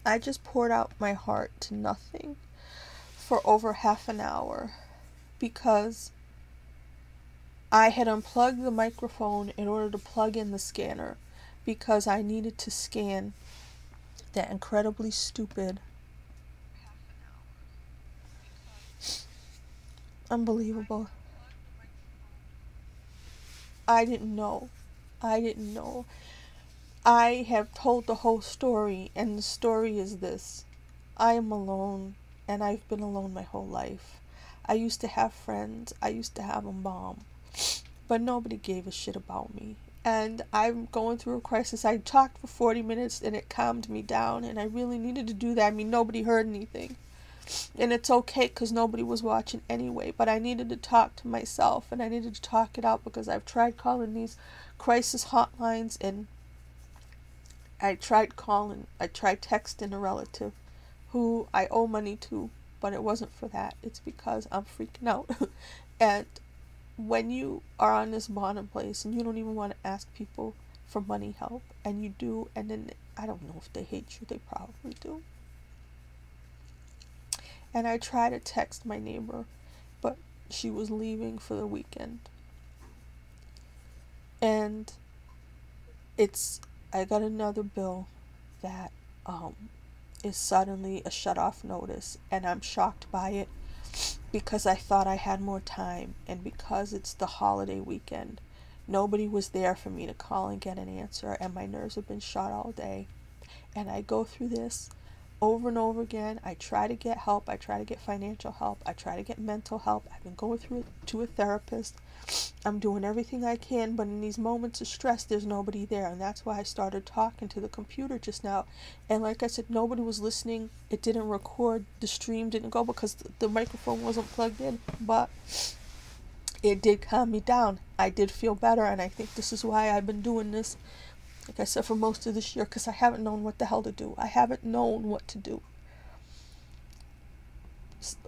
I just poured out my heart to nothing for over half an hour because I had unplugged the microphone in order to plug in the scanner because I needed to scan that incredibly stupid, unbelievable. I didn't know. I didn't know. I have told the whole story, and the story is this. I am alone, and I've been alone my whole life. I used to have friends. I used to have a mom. But nobody gave a shit about me. And I'm going through a crisis. I talked for 40 minutes, and it calmed me down, and I really needed to do that. I mean, nobody heard anything. And it's okay because nobody was watching anyway. But I needed to talk to myself, and I needed to talk it out because I've tried calling these crisis hotlines, and I tried texting a relative who I owe money to, but it wasn't for that. It's because I'm freaking out. And when you are on this bottom place and you don't even want to ask people for money help, and you do, and then I don't know if they hate you, they probably do. And I tried to text my neighbor, but she was leaving for the weekend. And I got another bill that is suddenly a shut-off notice, and I'm shocked by it because I thought I had more time, and because it's the holiday weekend, nobody was there for me to call and get an answer, and my nerves have been shot all day. And I go through this over and over again. I try to get help. I try to get financial help. I try to get mental help. I've been going through to a therapist. I'm doing everything I can, but in these moments of stress, there's nobody there. And that's why I started talking to the computer just now. And like I said, nobody was listening. It didn't record. The stream didn't go because the microphone wasn't plugged in. But it did calm me down. I did feel better, and I think this is why I've been doing this, like I said, for most of this year, because I haven't known what the hell to do. I haven't known what to do.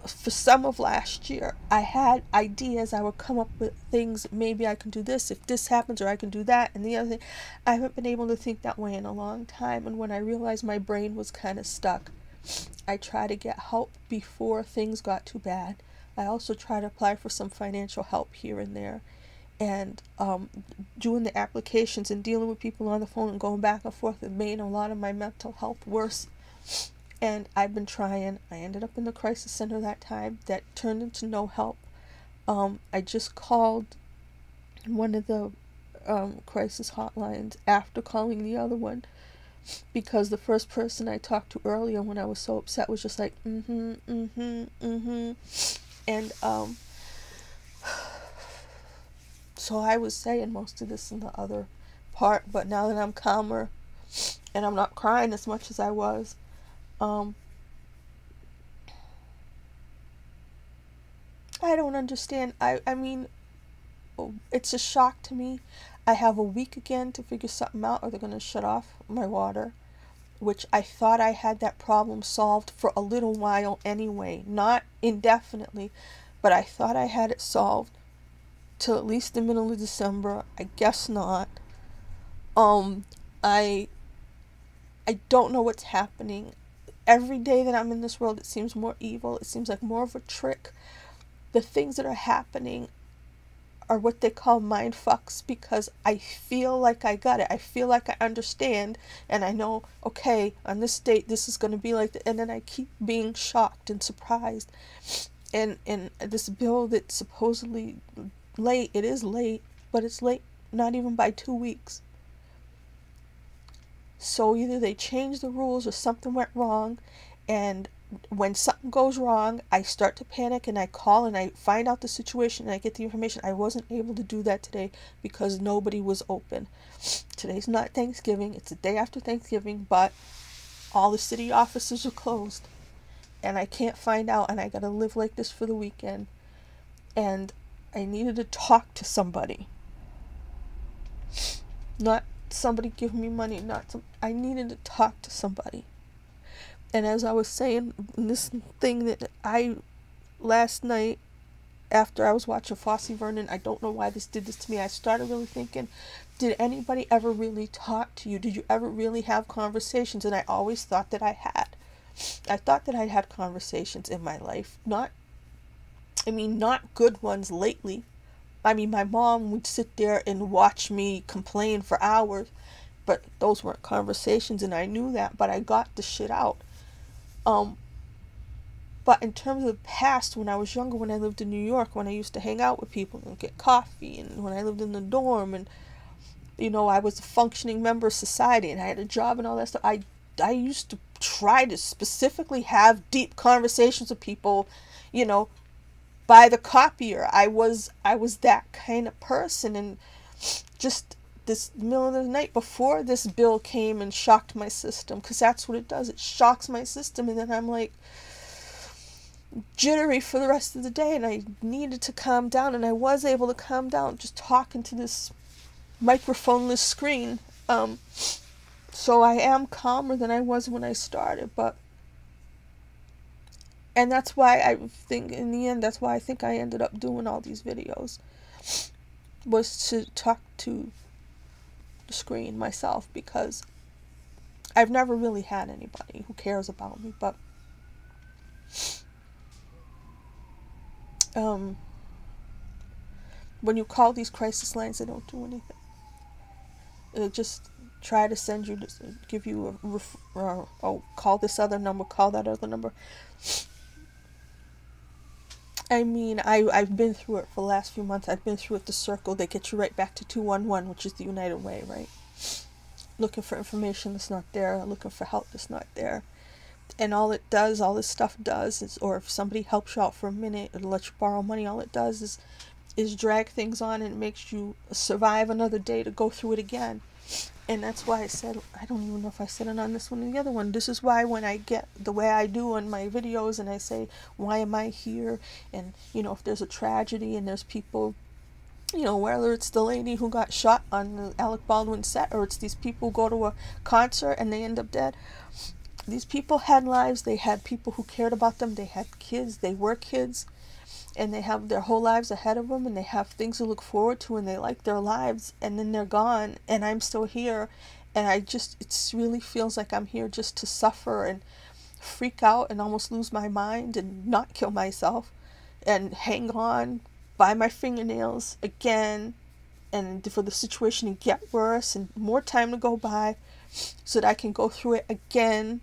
For some of last year, I had ideas. I would come up with things. Maybe I can do this if this happens, or I can do that. And the other thing, I haven't been able to think that way in a long time. And when I realized my brain was kind of stuck, I tried to get help before things got too bad. I also tried to apply for some financial help here and there. And doing the applications and dealing with people on the phone and going back and forth, it made a lot of my mental health worse. And I've been trying. I ended up in the crisis center that time. That turned into no help. I just called one of the crisis hotlines after calling the other one, because the first person I talked to earlier when I was so upset was just like, and so I was saying most of this in the other part, but now that I'm calmer and I'm not crying as much as I was, I don't understand. I mean, it's a shock to me. I have a week again to figure something out, or they're going to shut off my water, which I thought I had that problem solved for a little while anyway, not indefinitely, but I thought I had it solved till at least the middle of December. I guess not. I don't know what's happening. Every day that I'm in this world, it seems more evil. It seems like more of a trick. The things that are happening are what they call mind fucks, because I feel like I got it. I feel like I understand, and I know, okay, on this date, this is going to be like that, and then I keep being shocked and surprised. And this bill that's supposedly late, it is late, but it's late not even by 2 weeks. So either they changed the rules or something went wrong, and when something goes wrong, I start to panic, and I call and I find out the situation and I get the information. I wasn't able to do that today because nobody was open. Today's not Thanksgiving, it's the day after Thanksgiving, but all the city offices are closed, and I can't find out, and I gotta live like this for the weekend. And I needed to talk to somebody, not somebody giving me money, I needed to talk to somebody. And as I was saying, this thing that last night, after I was watching Fosse Vernon, I don't know why this did this to me, I started really thinking, did anybody ever really talk to you? Did you ever really have conversations? And I always thought that I had. I thought that I had conversations in my life. Not good ones lately. I mean, my mom would sit there and watch me complain for hours, but those weren't conversations, and I knew that, but I got the shit out. But in terms of the past, when I was younger, when I lived in New York, when I used to hang out with people and get coffee, and when I lived in the dorm, and, I was a functioning member of society, and I had a job and all that stuff, I used to try to specifically have deep conversations with people, by the copier. I was that kind of person. And just this middle of the night before this bill came and shocked my system, because that's what it does. It shocks my system, and then I'm like jittery for the rest of the day, and I needed to calm down, and I was able to calm down just talking to this microphoneless screen. So I am calmer than I was when I started, and that's why I think, in the end, that's why I think I ended up doing all these videos, was to talk to the screen myself, because I've never really had anybody who cares about me. But when you call these crisis lines, they don't do anything. They just try to send you, to give you call this other number, call that other number. I mean, I've been through it for the last few months. I've been through it, the circle. They get you right back to 211, which is the United Way, right? Looking for information that's not there, looking for help that's not there. And all it does, all this stuff does, is, or if somebody helps you out for a minute and lets you borrow money, all it does is drag things on, and it makes you survive another day to go through it again. And that's why I said, I don't even know if I said it on this one or the other one. This is why when I get the way I do on my videos, and I say, why am I here? And, if there's a tragedy and there's people, whether it's the lady who got shot on the Alec Baldwin set, or it's these people who go to a concert and they end up dead. These people had lives. They had people who cared about them. They had kids. They were kids. And they have their whole lives ahead of them, and they have things to look forward to, and they like their lives, and then they're gone, and I'm still here, and it really feels like I'm here just to suffer and freak out and almost lose my mind and not kill myself and hang on by my fingernails again, and for the situation to get worse and more time to go by so that I can go through it again.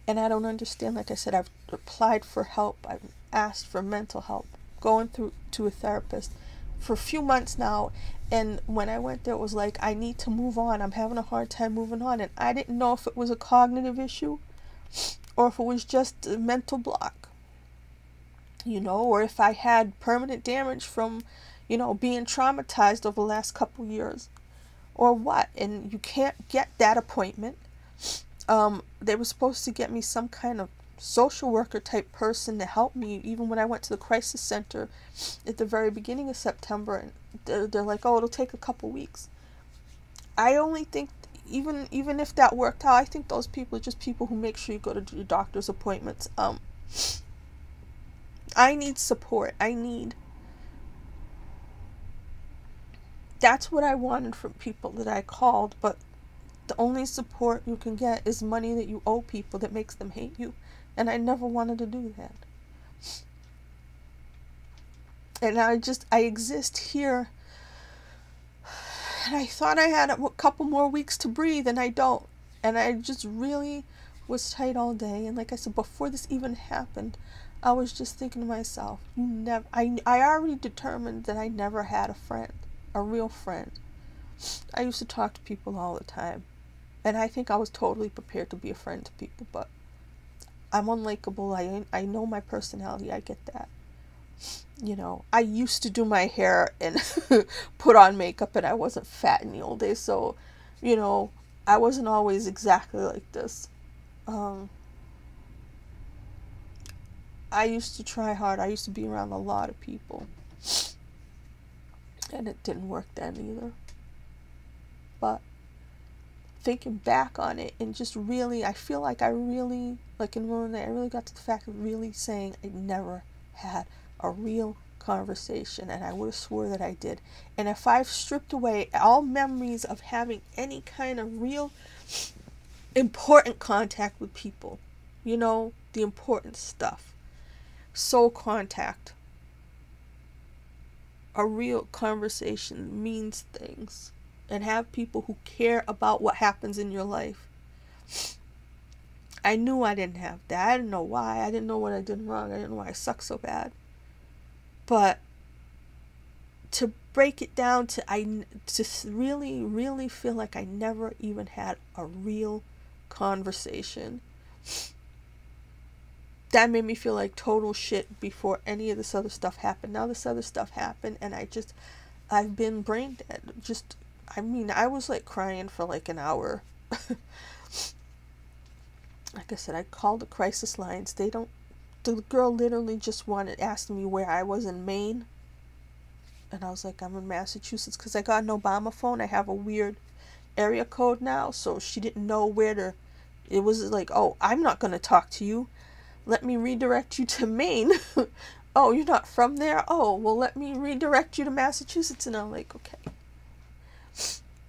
And I don't understand. Like I said, I've applied for help. I've asked for mental help, going through to a therapist for a few months now. And when I went there, it was like, I need to move on. I'm having a hard time moving on. And I didn't know if it was a cognitive issue or if it was just a mental block, or if I had permanent damage from, being traumatized over the last couple years or what. And you can't get that appointment. They were supposed to get me some kind of social worker type person to help me, even when I went to the crisis center at the very beginning of September, and they're like, oh, it'll take a couple weeks. I only think, even if that worked out, I think those people are just people who make sure you go to your doctor's appointments. I need support. That's what I wanted from people that I called, but the only support you can get is money that you owe people that makes them hate you. And I never wanted to do that. And I exist here. And I thought I had a couple more weeks to breathe, and I don't. And I just really was tight all day. And like I said, before this even happened, I was just thinking to myself, I already determined that I never had a friend, a real friend. I used to talk to people all the time. And I think I was totally prepared to be a friend to people, but I'm unlikable. I know my personality. I get that. I used to do my hair and put on makeup, and I wasn't fat in the old days. So, I wasn't always exactly like this. I used to try hard. I used to be around a lot of people. And it didn't work then either. But thinking back on it, and just really, I feel like I really, like in one day, I really got to the fact of really saying I never had a real conversation, and I would have swore that I did. And if I've stripped away all memories of having any kind of real important contact with people, you know, the important stuff, soul contact, a real conversation means things, and have people who care about what happens in your life. I knew I didn't have that. I didn't know why. I didn't know what I did wrong. I didn't know why I sucked so bad. But to break it down to really, really feel like I never even had a real conversation, that made me feel like total shit before any of this other stuff happened. Now this other stuff happened, and I've been brain dead. I was like crying for like an hour. Like I said, I called the crisis lines. The girl literally just asked me where I was in Maine. And I was like, I'm in Massachusetts, because I got an Obama phone. I have a weird area code now, so she didn't know where to. It was like, oh, I'm not going to talk to you. Let me redirect you to Maine. Oh, you're not from there? Oh, well, let me redirect you to Massachusetts. And I'm like, okay.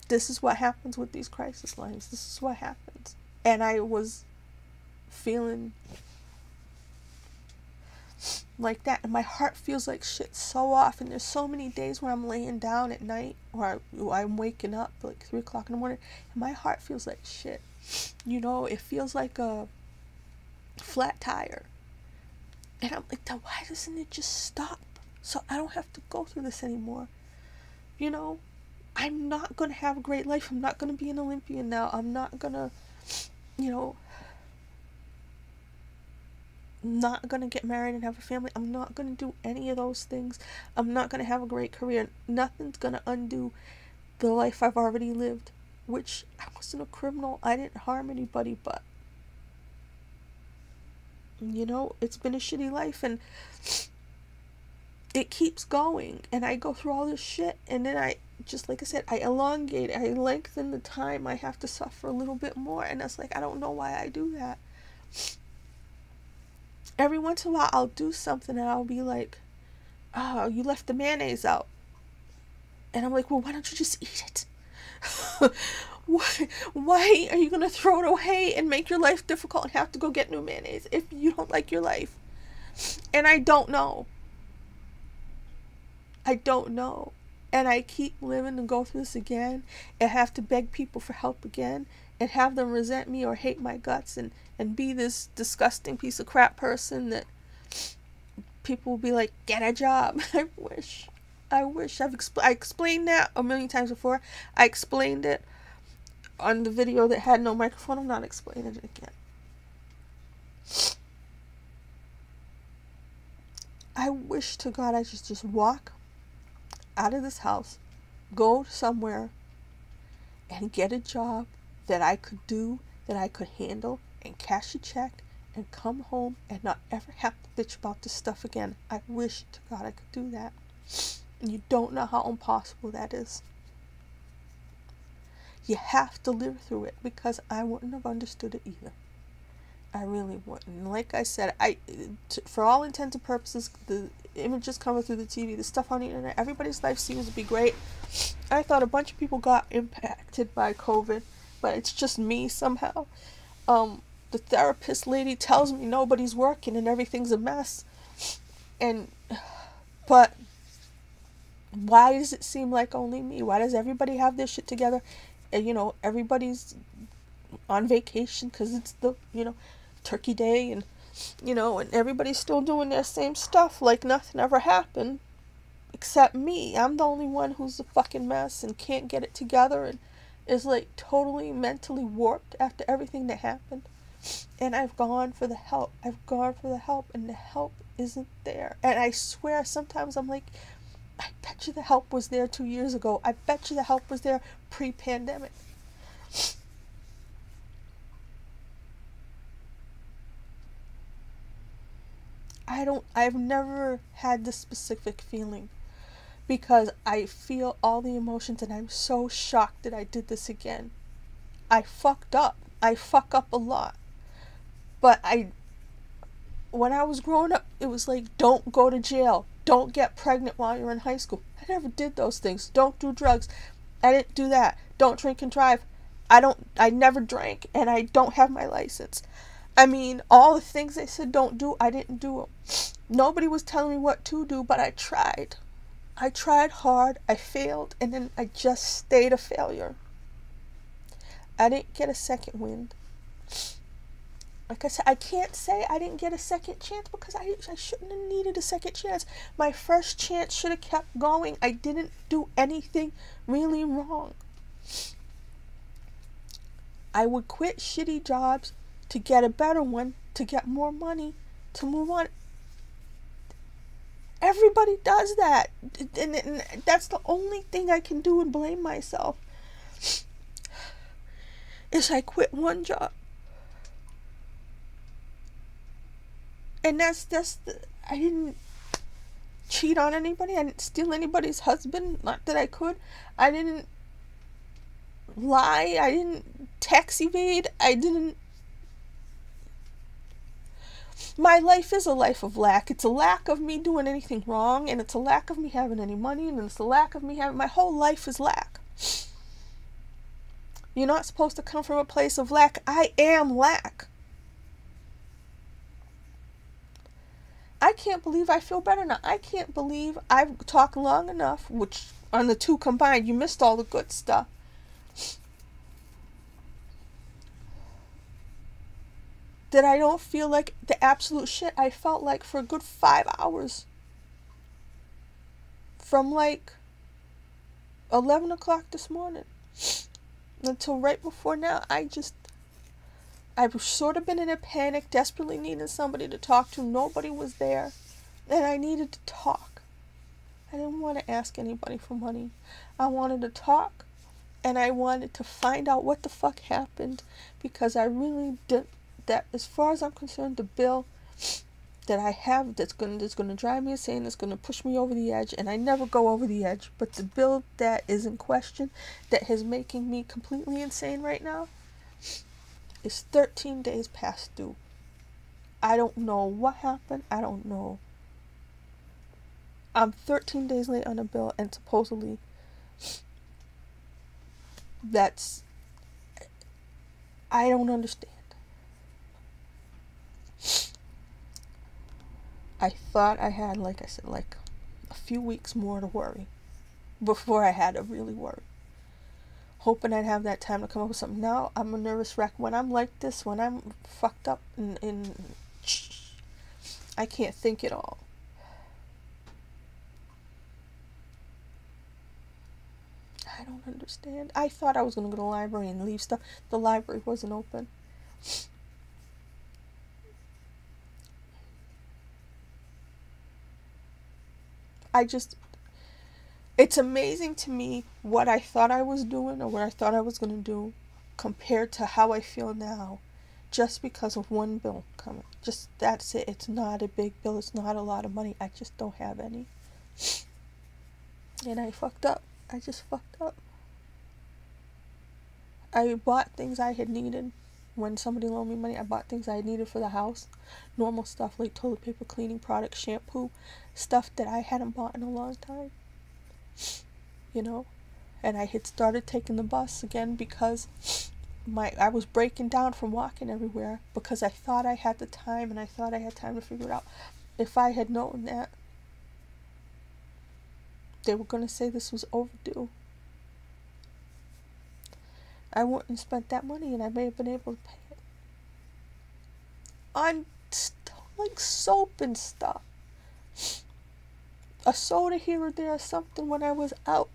This is what happens with these crisis lines. This is what happens. And I was feeling like that, and my heart feels like shit so often. There's so many days where I'm laying down at night, or I'm waking up like 3 o'clock in the morning, and my heart feels like shit. You know, it feels like a flat tire. And I'm like, why doesn't it just stop so I don't have to go through this anymore? You know, I'm not going to have a great life. I'm not going to be an Olympian now. I'm not going to, you know, not going to get married and have a family. I'm not going to do any of those things. I'm not going to have a great career. Nothing's going to undo the life I've already lived, which I wasn't a criminal. I didn't harm anybody, but, you know, it's been a shitty life, and it keeps going, and I go through all this shit, and then just like I said, I lengthen the time I have to suffer a little bit more, and it's like, I don't know why I do that. Every once in a while, I'll do something, and I'll be like, oh, you left the mayonnaise out. And I'm like, well, why don't you just eat it? Why are you going to throw it away and make your life difficult and have to go get new mayonnaise if you don't like your life? And I don't know. I don't know. And I keep living and go through this again, and have to beg people for help again, and have them resent me or hate my guts, and be this disgusting piece of crap person that people will be like, get a job. I wish. I explained that a million times before. I explained it on the video that had no microphone. I'm not explaining it again. I wish to God I should just walk out of this house, go somewhere, and get a job that I could do, that I could handle, and cash a check, and come home and not ever have to bitch about this stuff again. I wish to God I could do that. And you don't know how impossible that is. You have to live through it, because I wouldn't have understood it either. I really wouldn't. And like I said, for all intents and purposes, the images coming through the TV, the stuff on the internet, everybody's life seems to be great. I thought a bunch of people got impacted by COVID, but it's just me somehow. The therapist lady tells me nobody's working and everything's a mess. But why does it seem like only me? Why does everybody have their shit together? And, you know, everybody's on vacation because it's the, you know, Turkey Day, and, you know, and everybody's still doing their same stuff like nothing ever happened, except me. I'm the only one who's a fucking mess and can't get it together, and is like totally mentally warped after everything that happened. And I've gone for the help. And the help isn't there. And I swear, sometimes I'm like, I bet you the help was there 2 years ago. I bet you the help was there pre-pandemic. I've never had this specific feeling, because I feel all the emotions, and I'm so shocked that I did this again. I fucked up. I fuck up a lot. But when I was growing up, it was like, don't go to jail. Don't get pregnant while you're in high school. I never did those things. Don't do drugs. I didn't do that. Don't drink and drive. I never drank, and I don't have my license. I mean, all the things they said don't do, I didn't do them. Nobody was telling me what to do, but I tried. I tried hard, I failed, and then I just stayed a failure. I didn't get a second wind. Like I said, I can't say I didn't get a second chance because I shouldn't have needed a second chance. My first chance should have kept going. I didn't do anything really wrong. I would quit shitty jobs to get a better one, to get more money, to move on. Everybody does that. And that's the only thing I can do and blame myself. Is I quit one job. And I didn't cheat on anybody. I didn't steal anybody's husband. Not that I could. I didn't lie. I didn't tax evade. My life is a life of lack. It's a lack of me doing anything wrong, and it's a lack of me having any money, and it's a lack of me having... My whole life is lack. You're not supposed to come from a place of lack. I am lack. I can't believe I feel better now. I can't believe I've talked long enough, which on the two combined, you missed all the good stuff. That I don't feel like the absolute shit I felt like for a good 5 hours. From like 11 o'clock this morning until right before now. I've sort of been in a panic, desperately needing somebody to talk to. Nobody was there, and I needed to talk. I didn't want to ask anybody for money. I wanted to talk, and I wanted to find out what the fuck happened, because I really did. That, as far as I'm concerned, the bill that I have that's going to drive me insane, that's going to push me over the edge, and I never go over the edge, but the bill that is in question, that is making me completely insane right now, is 13 days past due. I don't know what happened. I don't know. I'm 13 days late on a bill, and supposedly I don't understand. I thought I had, like I said, like a few weeks more to worry before I had to really worry. Hoping I'd have that time to come up with something. Now I'm a nervous wreck. When I'm like this, when I'm fucked up and I can't think at all. I don't understand. I thought I was going to go to the library and leave stuff. The library wasn't open. It's amazing to me what I thought I was doing or what I thought I was going to do compared to how I feel now, just because of one bill coming. Just, that's it. It's not a big bill. It's not a lot of money. I just don't have any. And I fucked up. I just fucked up. I bought things I had needed. When somebody loaned me money, I bought things I had needed for the house. Normal stuff like toilet paper, cleaning products, shampoo. Stuff that I hadn't bought in a long time. You know? And I had started taking the bus again because I was breaking down from walking everywhere, because I thought I had the time, and I thought I had time to figure it out. If I had known that they were going to say this was overdue, I wouldn't have spent that money, and I may have been able to pay it on like soap and stuff. A soda here or there or something when I was out.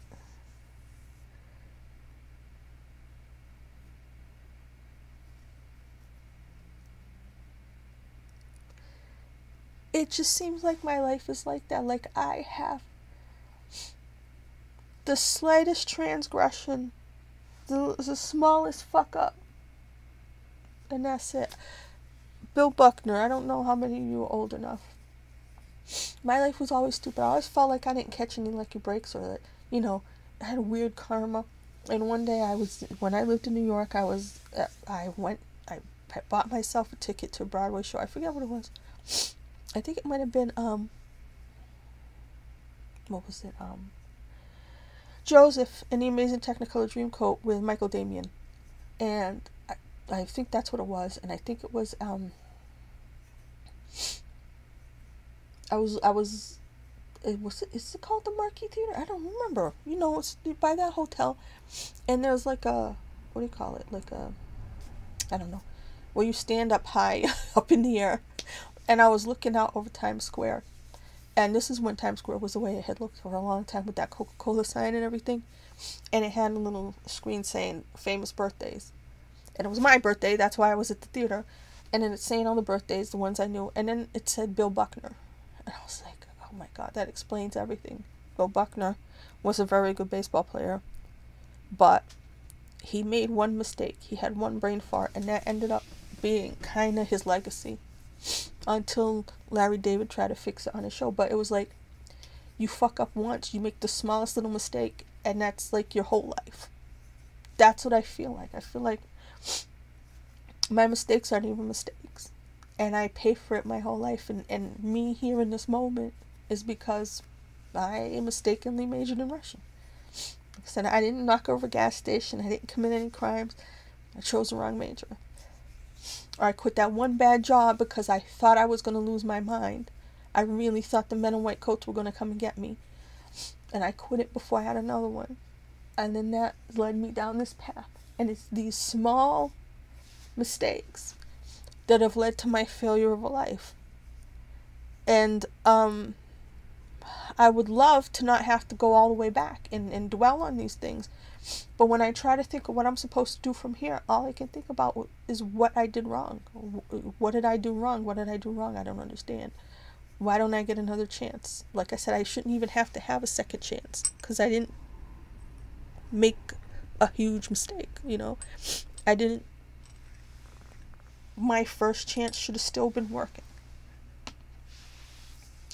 It just seems like my life is like that. Like I have the slightest transgression, the smallest fuck up, and that's it. Bill Buckner, I don't know how many of you are old enough. My life was always stupid. I always felt like I didn't catch any lucky breaks, or that, you know, I had a weird karma. And one day when I lived in New York, I bought myself a ticket to a Broadway show. I forget what it was. I think it might have been, what was it? Joseph and the Amazing Technicolor Dreamcoat with Michael Damian, and I think that's what it was, and I think it was is it called the Marquee Theater? I don't remember. You know, it's by that hotel, and there's like a, what do you call it? Like a, I don't know, where you stand up high, up in the air, and I was looking out over Times Square, and this is when Times Square was the way it had looked for a long time with that Coca-Cola sign and everything, and it had a little screen saying famous birthdays, and it was my birthday. That's why I was at the theater, and then it's saying all the birthdays, the ones I knew, and then it said Bill Buckner, and I was like, oh my God, that explains everything. Bill Buckner was a very good baseball player, but he made one mistake. He had one brain fart, and that ended up being kind of his legacy until Larry David tried to fix it on his show. But it was like, you fuck up once, you make the smallest little mistake, and that's like your whole life. That's what I feel like. I feel like my mistakes aren't even mistakes, and I pay for it my whole life, and me here in this moment is because I mistakenly majored in Russian. Like I said, I didn't knock over a gas station, I didn't commit any crimes, I chose the wrong major. Or I quit that one bad job because I thought I was going to lose my mind. I really thought the men in white coats were going to come and get me, and I quit it before I had another one. And then that led me down this path, and it's these small mistakes that have led to my failure of a life. And I would love to not have to go all the way back and dwell on these things. But when I try to think of what I'm supposed to do from here, all I can think about is what I did wrong. What did I do wrong? What did I do wrong? I don't understand. Why don't I get another chance? Like I said, I shouldn't even have to have a second chance because I didn't make a huge mistake, you know? I didn't. My first chance should have still been working.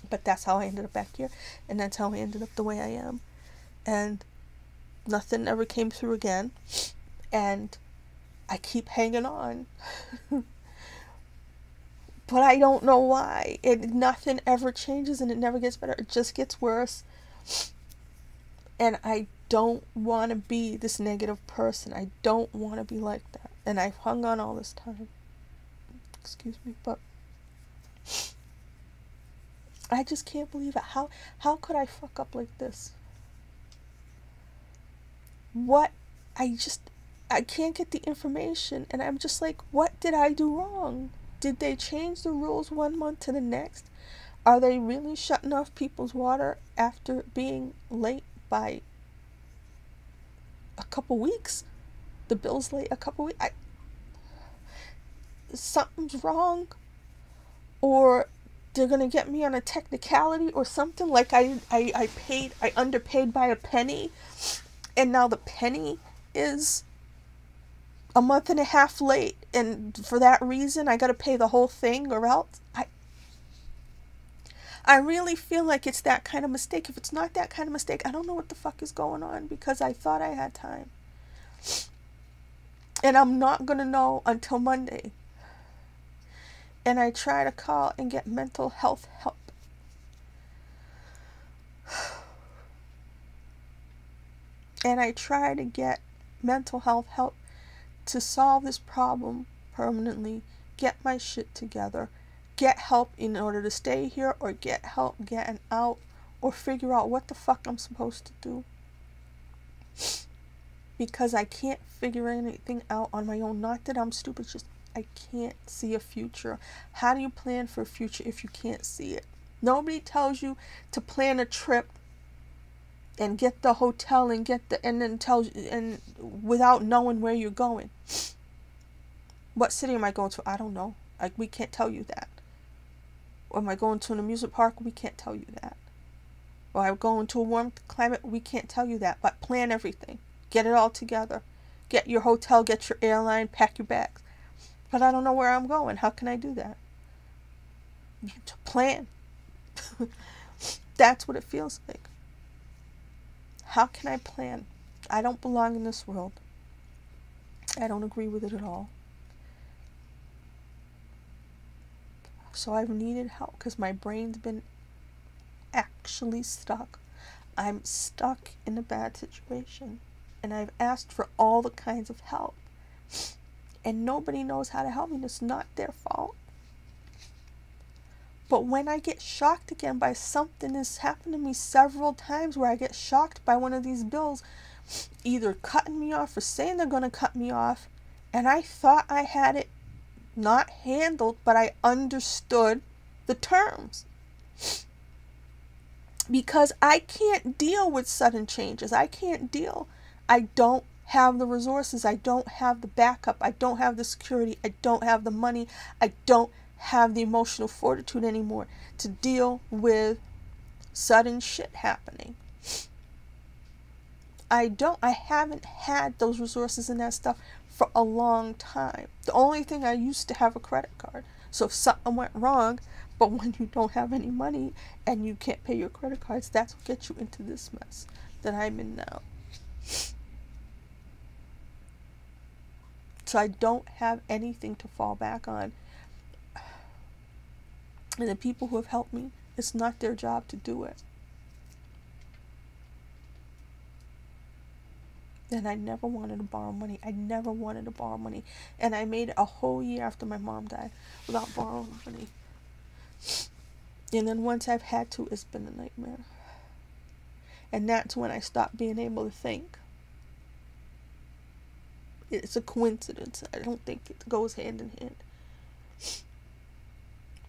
But that's how I ended up back here, and that's how I ended up the way I am. And nothing ever came through again, and I keep hanging on. But I don't know why. Nothing ever changes, and it never gets better. It just gets worse. And I don't want to be this negative person. I don't want to be like that. And I've hung on all this time. Excuse me, but I just can't believe it. How could I fuck up like this? What? I can't get the information, and I'm just like, what did I do wrong? Did they change the rules 1 month to the next? Are they really shutting off people's water after being late by a couple weeks? The bill's late a couple weeks. Something's wrong, or they're gonna get me on a technicality or something. Like I underpaid by a penny, and now the penny is a month and a half late, and for that reason I gotta pay the whole thing, or else I really feel like it's that kind of mistake. If it's not that kind of mistake, I don't know what the fuck is going on, because I thought I had time, and I'm not gonna know until Monday. And I try to call and get mental health help. And I try to get mental health help to solve this problem permanently, get my shit together, get help in order to stay here, or get help getting out, or figure out what the fuck I'm supposed to do. Because I can't figure anything out on my own. Not that I'm stupid, just I can't see a future. How do you plan for a future if you can't see it? Nobody tells you to plan a trip and get the hotel and then tells you, and without knowing where you're going. What city am I going to? I don't know. We can't tell you that. Or am I going to an amusement park? We can't tell you that. Or I'm going to a warm climate? We can't tell you that. But plan everything. Get it all together. Get your hotel, get your airline, pack your bags. But I don't know where I'm going. How can I do that? To plan. That's what it feels like. How can I plan? I don't belong in this world. I don't agree with it at all. So I've needed help because my brain's been actually stuck. I'm stuck in a bad situation, and I've asked for all the kinds of help, and nobody knows how to help me, and it's not their fault. But when I get shocked again by something, that's happened to me several times where I get shocked by one of these bills either cutting me off or saying they're going to cut me off, and I thought I had it not handled, but I understood the terms. Because I can't deal with sudden changes. I don't have the resources. I don't have the backup. I don't have the security. I don't have the money. I don't have the emotional fortitude anymore to deal with sudden shit happening. I haven't had those resources and that stuff for a long time. The only thing, I used to have a credit card. So if something went wrong, but when you don't have any money and you can't pay your credit cards, that's what gets you into this mess that I'm in now. So I don't have anything to fall back on. And the people who have helped me, it's not their job to do it. And I never wanted to borrow money. And I made it a whole year after my mom died without borrowing money. And then once I've had to, it's been a nightmare. And that's when I stopped being able to think. It's a coincidence. I don't think it goes hand in hand.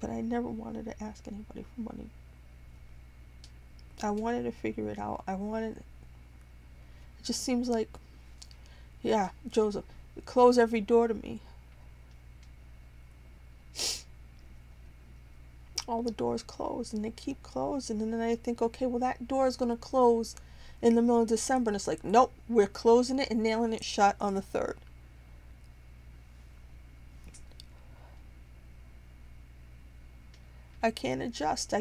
But I never wanted to ask anybody for money. I wanted to figure it out. It just seems like, yeah, Joseph, close every door to me. All the doors close, and they keep closing, and then I think, okay, well, that door is going to close in the middle of December, and it's like, nope, we're closing it and nailing it shut on the 3rd. I can't adjust.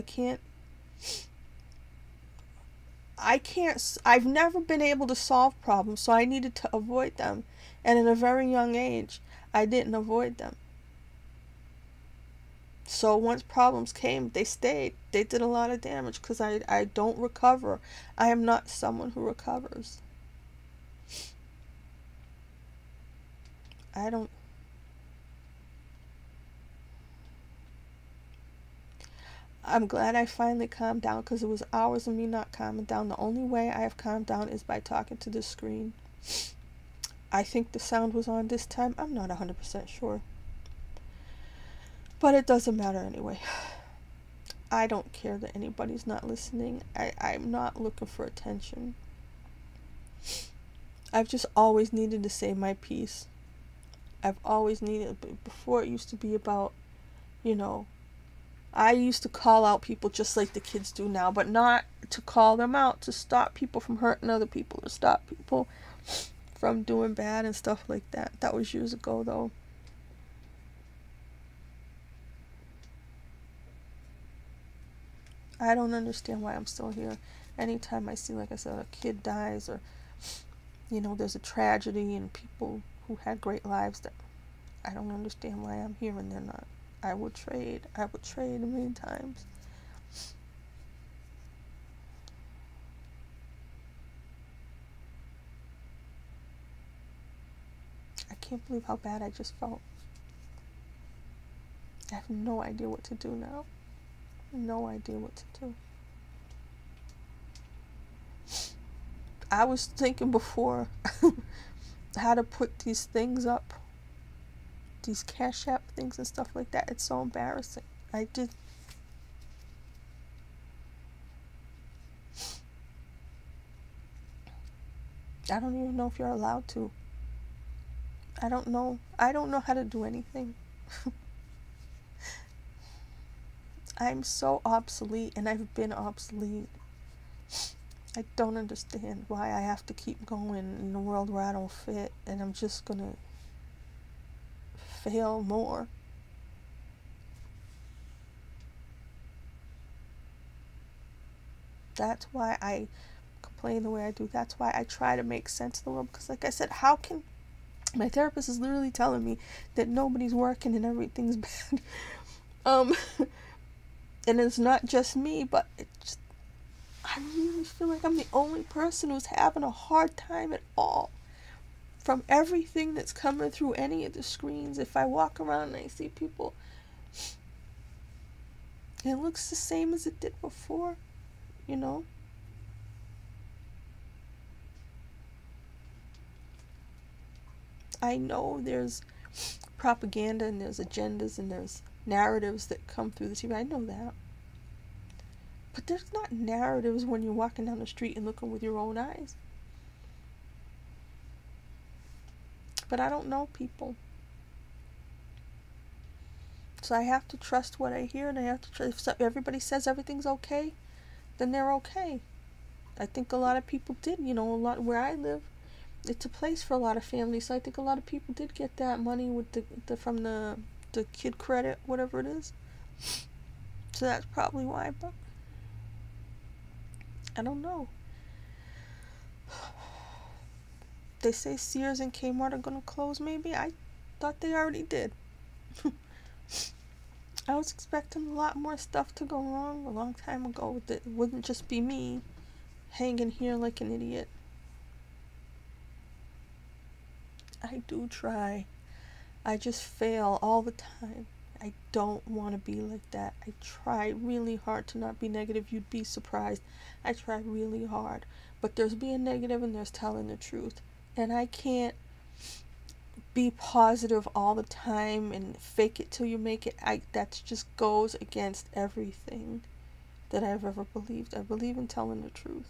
I've never been able to solve problems, so I needed to avoid them. And at a very young age, I didn't avoid them. So once problems came, they stayed. They did a lot of damage because I don't recover. I am not someone who recovers. I'm glad I finally calmed down, because it was hours of me not calming down. The only way I have calmed down is by talking to the screen. I think the sound was on this time. I'm not 100% sure. But it doesn't matter anyway. I don't care that anybody's not listening. I'm not looking for attention. I've just always needed to say my piece. I've always needed, before it used to be about, I used to call out people just like the kids do now, but not to call them out, to stop people from hurting other people, to stop people from doing bad and stuff like that. That was years ago, though. I don't understand why I'm still here. Anytime I see, like I said, a kid dies, or, there's a tragedy and people who had great lives, that I don't understand why I'm here and they're not. I would trade a million times. I can't believe how bad I just felt. I have no idea what to do now. No idea what to do. I was thinking before how to put these things up, these Cash App things and stuff like that. It's so embarrassing. I don't even know if you're allowed to. I don't know how to do anything. I'm so obsolete, and I've been obsolete. I don't understand why I have to keep going in a world where I don't fit, and I'm just gonna fail more. That's why I complain the way I do. That's why I try to make sense of the world, because like I said, how can my therapist is literally telling me that nobody's working and everything's bad. And it's not just me, but I really feel like I'm the only person who's having a hard time at all. From everything that's coming through any of the screens, if I walk around and I see people, it looks the same as it did before, you know? I know there's propaganda and there's agendas and there's narratives that come through the TV. I know that. But there's not narratives when you're walking down the street and looking with your own eyes. But I don't know people. So I have to trust what I hear, and I have to trust if everybody says everything's okay, then they're okay. I think a lot of people did, a lot where I live. It's a place for a lot of families, so I think a lot of people did get that money with the from the kid credit, whatever it is. So that's probably why, but I don't know. They say Sears and Kmart are gonna close, maybe. I thought they already did. I was expecting a lot more stuff to go wrong a long time ago. It wouldn't just be me hanging here like an idiot. I do try. I just fail all the time. I don't want to be like that. I try really hard to not be negative. You'd be surprised. I try really hard. But there's being negative and there's telling the truth. And I can't be positive all the time and fake it till you make it. That just goes against everything that I've ever believed. I believe in telling the truth.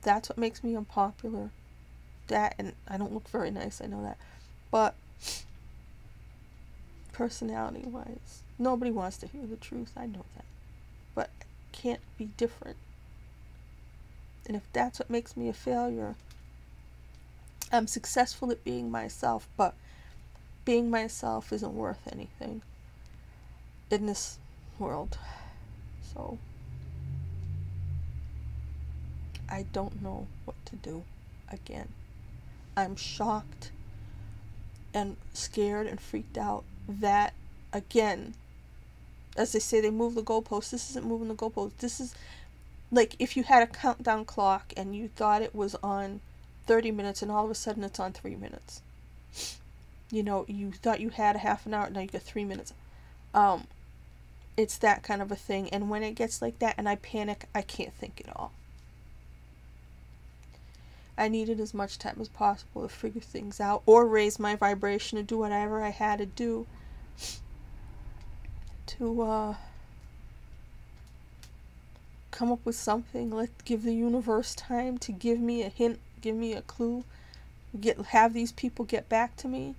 That's what makes me unpopular. That, and I don't look very nice, I know that. But personality wise, nobody wants to hear the truth. I know that. But I can't be different. And if that's what makes me a failure, I'm successful at being myself, but being myself isn't worth anything in this world. So I don't know what to do again. I'm shocked and scared and freaked out that, again, as they say, they move the goalposts. This isn't moving the goalposts. This is like if you had a countdown clock and you thought it was on 30 minutes and all of a sudden it's on 3 minutes. You thought you had a half an hour, now you got 3 minutes. It's that kind of a thing. And when it gets like that and I panic, I can't think at all. I needed as much time as possible to figure things out or raise my vibration to do whatever I had to do to come up with something. Give the universe time to give me a hint, give me a clue, have these people get back to me.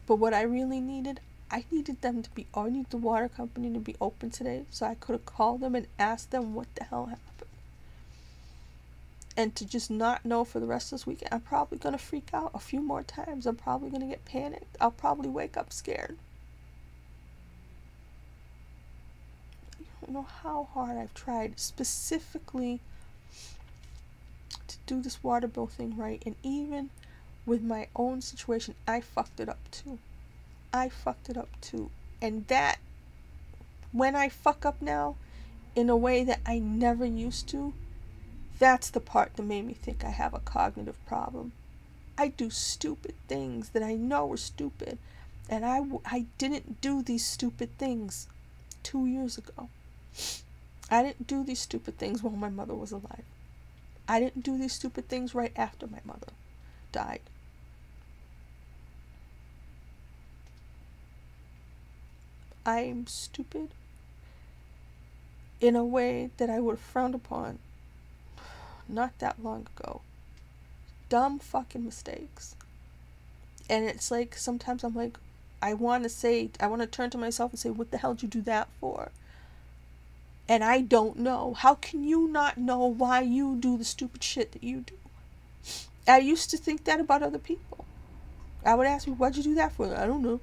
But what I really needed, I needed the water company to be open today so I could have called them and asked them what the hell happened. And to just not know for the rest of this weekend, I'm probably going to freak out a few more times. I'm probably going to get panicked. I'll probably wake up scared. You don't know how hard I've tried specifically to do this water bill thing right. And even with my own situation, I fucked it up too. And that, when I fuck up now in a way that I never used to, that's the part that made me think I have a cognitive problem. I do stupid things that I know are stupid. And I didn't do these stupid things 2 years ago. I didn't do these stupid things while my mother was alive. I didn't do these stupid things right after my mother died. I'm stupid in a way that I would have frowned upon not that long ago. Dumb fucking mistakes. And it's like, sometimes I'm like, I want to turn to myself and say, what the hell did you do that for? And I don't know. How can you not know why you do the stupid shit that you do? I used to think that about other people. I would ask me, what'd you do that for? I don't know.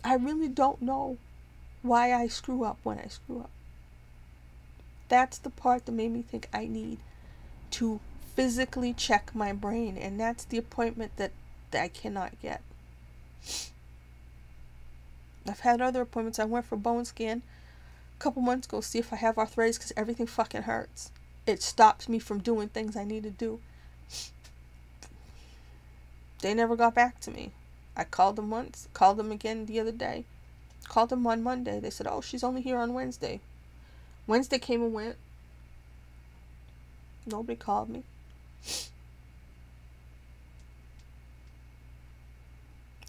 I really don't know why I screw up when I screw up. That's the part that made me think I need to physically check my brain. And that's the appointment that I cannot get. I've had other appointments. I went for bone scan a couple months ago, see if I have arthritis because everything fucking hurts. It stops me from doing things I need to do. They never got back to me. I called them once, called them again the other day. Called them on Monday. They said, oh, she's only here on Wednesday. Wednesday came and went. Nobody called me.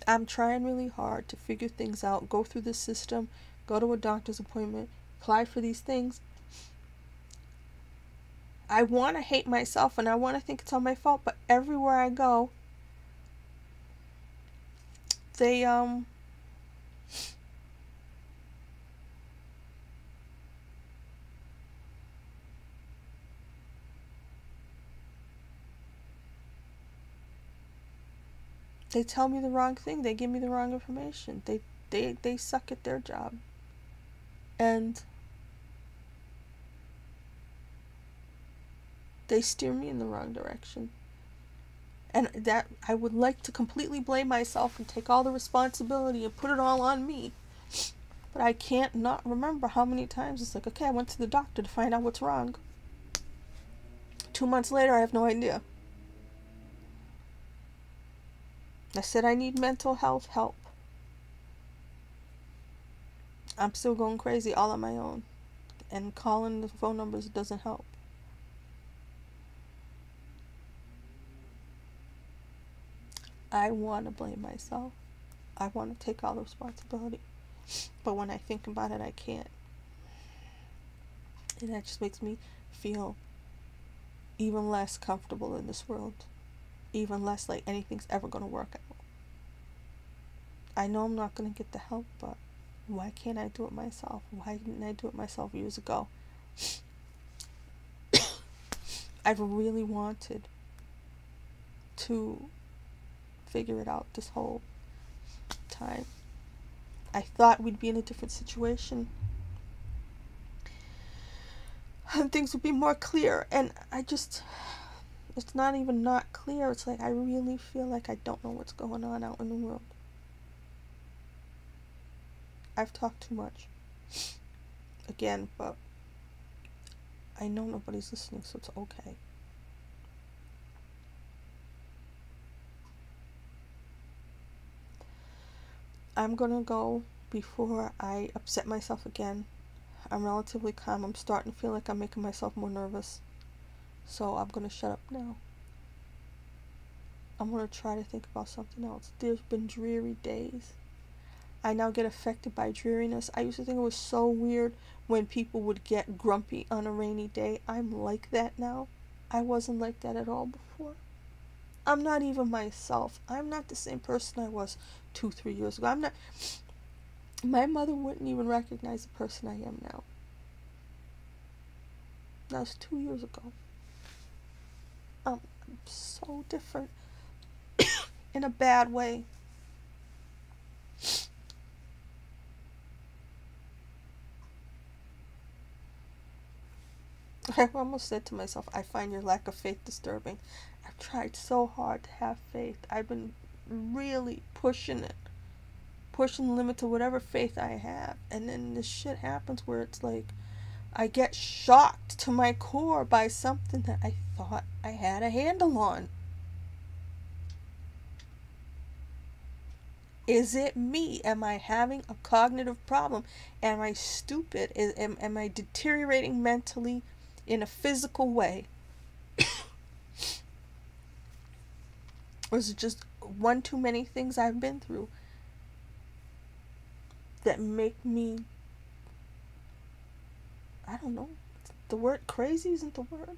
I'm trying really hard to figure things out, go through the system, go to a doctor's appointment, apply for these things. I want to hate myself and I want to think it's all my fault, but everywhere I go, they tell me the wrong thing. They give me the wrong information. They suck at their job. And they steer me in the wrong direction. And that I would like to completely blame myself and take all the responsibility and put it all on me. But I can't not remember how many times it's like, okay, I went to the doctor to find out what's wrong. 2 months later, I have no idea. I said I need mental health help. I'm still going crazy all on my own. And calling the phone numbers doesn't help. I want to blame myself. I want to take all the responsibility. But when I think about it, I can't. And that just makes me feel even less comfortable in this world. Even less like anything's ever going to work out. I know I'm not going to get the help, but why can't I do it myself? Why didn't I do it myself years ago? I've really wanted to figure it out this whole time. I thought we'd be in a different situation and things would be more clear, and it's not even not clear. It's like I really feel like I don't know what's going on out in the world. I've talked too much again, but I know nobody's listening, so it's okay. I'm gonna go before I upset myself again. I'm relatively calm. I'm starting to feel like I'm making myself more nervous. So I'm gonna shut up now. I'm gonna try to think about something else. There's been dreary days. I now get affected by dreariness. I used to think it was so weird when people would get grumpy on a rainy day. I'm like that now. I wasn't like that at all before. I'm not even myself. I'm not the same person I was 2-3 years ago. My mother wouldn't even recognize the person I am now. That was 2 years ago. I'm so different in a bad way. I almost said to myself, I find your lack of faith disturbing. I've tried so hard to have faith. I've been really pushing the limit to whatever faith I have. And then this shit happens where it's like, I get shocked to my core by something that I thought I had a handle on. Is it me? Am I having a cognitive problem? Am I stupid? Am I deteriorating mentally in a physical way? Or is it just one too many things I've been through that make me, I don't know, the word crazy isn't the word.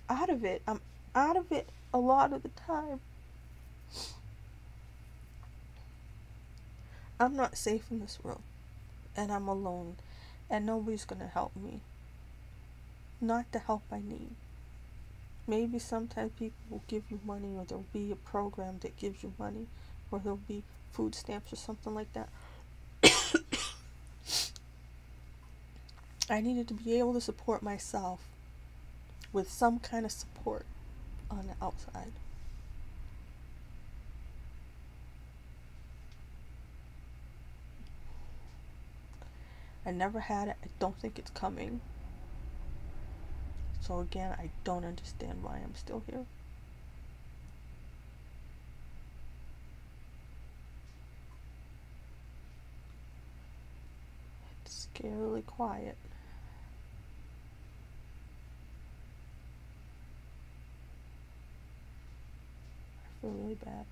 Out of it. I'm out of it a lot of the time. I'm not safe in this world. And I'm alone. And nobody's gonna help me. Not the help I need. Maybe sometimes people will give you money, or there'll be a program that gives you money, or there'll be food stamps or something like that. I needed to be able to support myself with some kind of support on the outside. I never had it. I don't think it's coming. So again, I don't understand why I'm still here. It's scarily quiet. I feel really bad.